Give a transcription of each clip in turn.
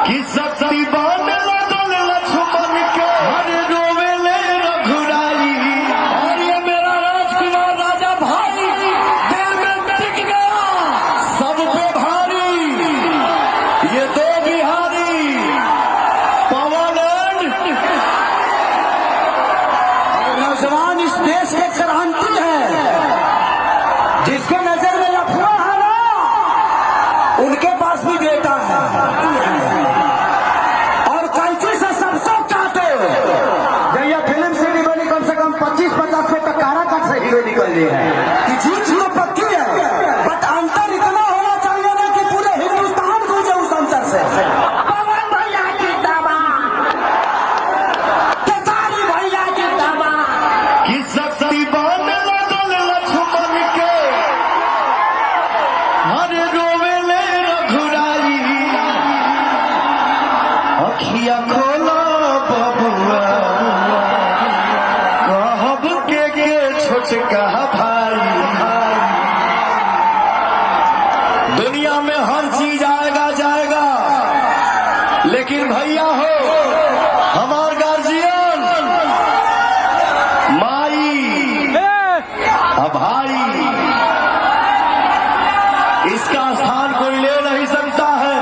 कि शक्ति बान लगल लक्ष्मण के हर रोवेले रघुराई। और ये मेरा राजकुमार राजा भाई दिल में टिक गया सब पे भारी। ये दो बिहारी पवन नौजवान इस देश के क्रांति है। जिसके नजर में लफड़ा है ना उनके पास भी बेटा है। और कैंची से सबको काटे। जया फिल्म सिटी बनी कम से कम 25-50 में तक कारा काट से हीरो निकल रही है कि झूठ तो पक्की है। बट अंतर इतना होना चाहिए ना कि पूरे हिंदुस्तान गूंजे उस अंतर से। पवन भैया जिंदाबाद, केतारी भैया जिंदाबाद। कि शक्ति बान लगल लक्ष्मण के हर रोवेले रघुराई। अखिया खोला बबुआ कहब के छोटका भाई। दुनिया में हर चीज आएगा जाएगा, लेकिन भैया हो हमार गार्जियन माई भाई, इसका स्थान कोई ले नहीं सकता है।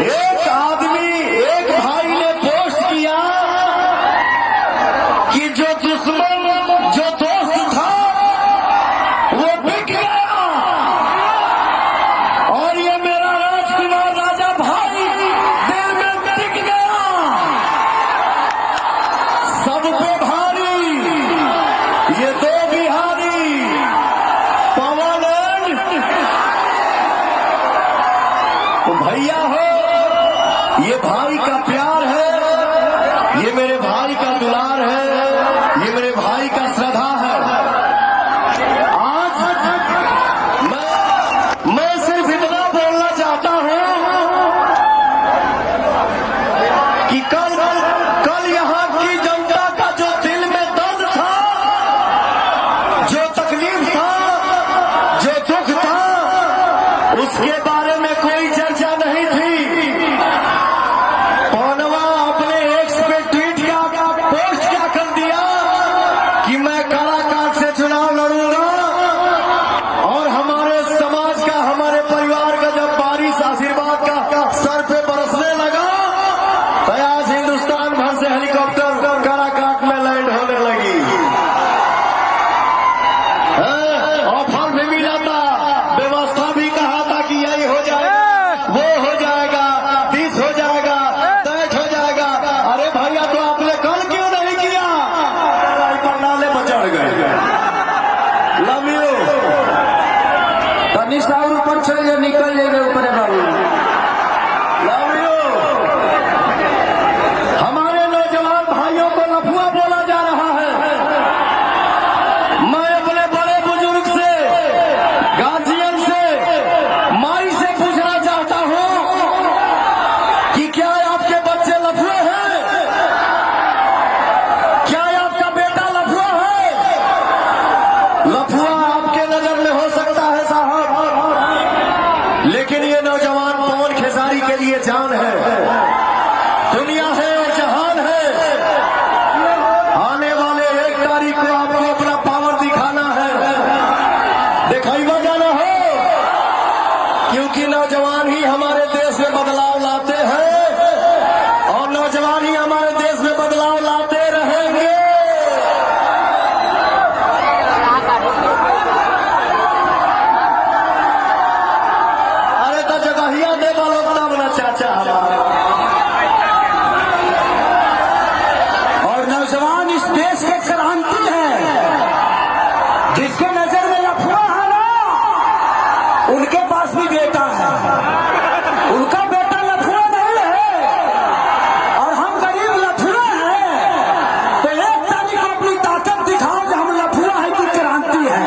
एक आदमी एक भाई ने पोस्ट किया कि जो दुश्मन जो दोस्त था वो बिक गया। और ये मेरा राजकुमार राजा भाई दिल में टिक गया सब पे भारी। ये दो बिहारी पवन भैया हो, ये भाई का प्यार है, ये मेरे भाई का दुलार है, ये मेरे भाई का श्रद्धा है। आज मैं सिर्फ इतना बोलना चाहता हूं कि कल यहां की जनता का जो दिल में दर्द था, जो तकलीफ था, जो दुख था, उसके बारे में कोई चर्चा नहीं थी। पवनवा अपने एक्स पे ट्वीट क्या पोस्ट क्या कर दिया कि मैं काराकाट से चुनाव लड़ूंगा। और हमारे समाज का हमारे परिवार का जब बारिश आशीर्वाद का सर पे बरसने लगा तो आज हिंदुस्तान भर से हेलीकॉप्टर काराकाट में लैंड होने लगी। ऑफर भी मिला था, व्यवस्था भी कहा था कि यही हो जाएगा, वो हो जाएगा, 30 हो जाएगा, 60 हो जाएगा। अरे भैया तो आपने कल क्यों नहीं किया? नाले पर चढ़ गए। Love you. तनिष्ठ और ऊपर चल जाए, निकल जाएगा ऊपर बाबू। Love you. हमारे नौजवान भाइयों को लफुआ बोला जा रहा है। मैं अपने बड़े बुजुर्ग से, गार्जियन से, माई से पूछना चाहता हूं कि क्या आपके बच्चे लफुए हैं? क्या आपका बेटा लफुआ है? लफुआ आपके नजर में हो सकता है साहब, लेकिन ये नौजवान पवन खेसारी के लिए जान है, दुनिया है और जहान है। आने वाले 1 तारीख को आपको अपना पावर दिखाना है, दिखाइबा जाना हो, क्योंकि नौजवान ही हमारे देश में बदलाव लाते हैं और नौजवान ही हमारे देश में बदलाव लाते रहेंगे। अरे तो जगहिया दे वालों तब ना चाचा हमारा। और नौजवान इस देश के क्रांति है। जिसके नजर में लफड़ा है ना उनके पास भी बेटा है। उनका बेटा लफड़ा नहीं है और हम गरीब लफड़ा हैं। तो 1 तारीख को अपनी ताकत दिखाओ कि हम लफड़ा है कि क्रांति है।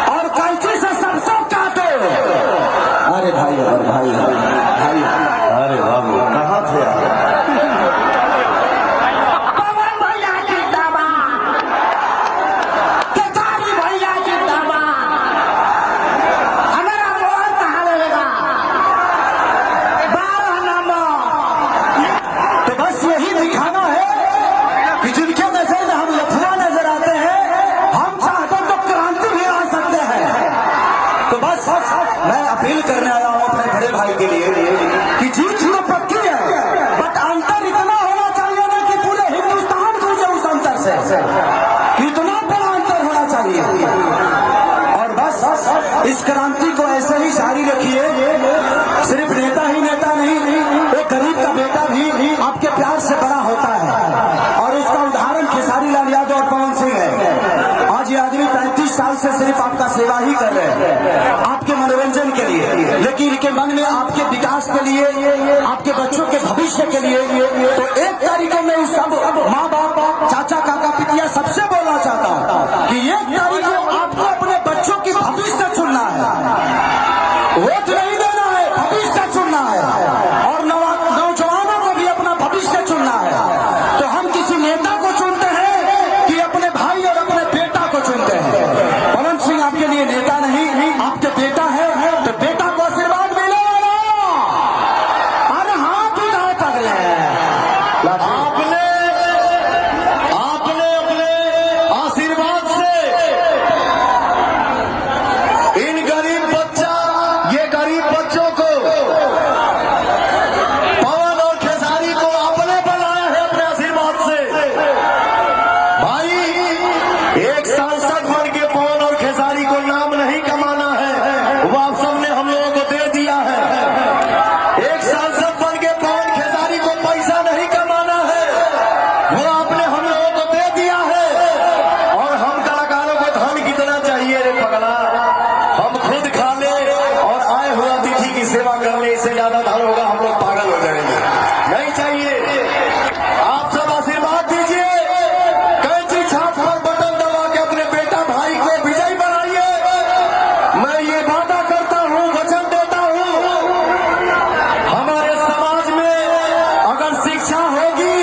और कैंची से सबको काटे। अरे भाई भाई भाई, अरे बाबू कहाँ थे आप? पवन भैया जिंदाबाद, केतारी भैया जिंदाबाद। हमारा मोहर कहाँ रहेगा? रहा हूँ अपने बड़े भाई के लिए कि जीत तो पक्की है, बट अंतर इतना होना चाहिए ना कि पूरे हिंदुस्तान को जो उस अंतर से इतना बड़ा अंतर होना चाहिए। और बस इस क्रांति को ऐसे ही जारी रखिए। सिर्फ नेता ही नेता नहीं, एक गरीब का बेटा भी आपके प्यार से बड़ा होता है, और उसका उदाहरण खेसारी लाल यादव और पवन सिंह है। आज ये आदमी 35 साल से सिर्फ आपका सेवा ही कर रहे हैं, आपके मनोरंजन के लिए, लेकिन इनके मन में आपके विकास के लिए, आपके बच्चों के भविष्य के लिए। तो 1 तारीख को मैं उस सब माँ बाप, चाचा, काका, पितिया सबसे बोलना चाहता हूँ कि 1 तारीख को आपको अपने बच्चों की भविष्य चुनना है, वोट नहीं देना है, भविष्य चुनना है, और नौजवानों को भी अपना भविष्य चुनना है। तो हम किसी नेता को चुनते हैं कि अपने भाई और अपने बेटा को चुनते हैं। पवन सिंह आपके लिए नेता नहीं, आपके बेटा है, तो बेटा को आशीर्वाद मिलेगा ना? अरे हाथ उठाए पगले, आपने अपने आशीर्वाद से इन गरीब बच्चों को, पवन और खेसारी को आपने बनाया है अपने आशीर्वाद से। भाई, एक सांसद बन के पवन और खेसारी को नाम नहीं कमाना है, वो आप सबने हम लोगों को दे दिया है। एक सांसद बन के पवन खेसारी को पैसा नहीं कमाना है, वो आपने हम लोगों को दे दिया है। और हम कलाकारों को धन कितना चाहिए रे पगला? हम खुद खा ले और आए हुए अतिथि की सेवा कर ले, इससे ज्यादा धन होगा हम लोग पागल हो जाएंगे। नहीं चाहिए। आप सब आशीर्वाद दीजिए, कैंची छाप पर बटन दबा के अपने बेटा भाई को विजयी बनाइए। मैं ये वादा करता हूँ, वचन देता हूँ, हमारे समाज में अगर शिक्षा होगी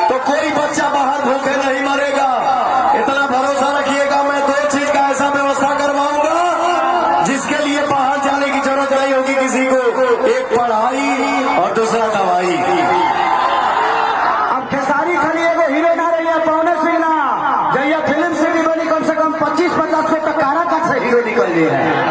तो कोई बच्चा बाहर भूखे नहीं मरेगा। इतना भरोसा रखिएगा। मैं 2 चीज का ऐसा व्यवस्था करवाऊंगा जिसके लिए बाहर जाने की जरूरत नहीं होगी किसी को। एक पढ़ाई और दूसरा दवाई। अब खेसारी खाली एगो हीरो ना रही है, पवन सिंह ना, जहिया फिल्म सिटी बनी कम से कम 25-50 को टकारा तक से हीरो निकल रही है।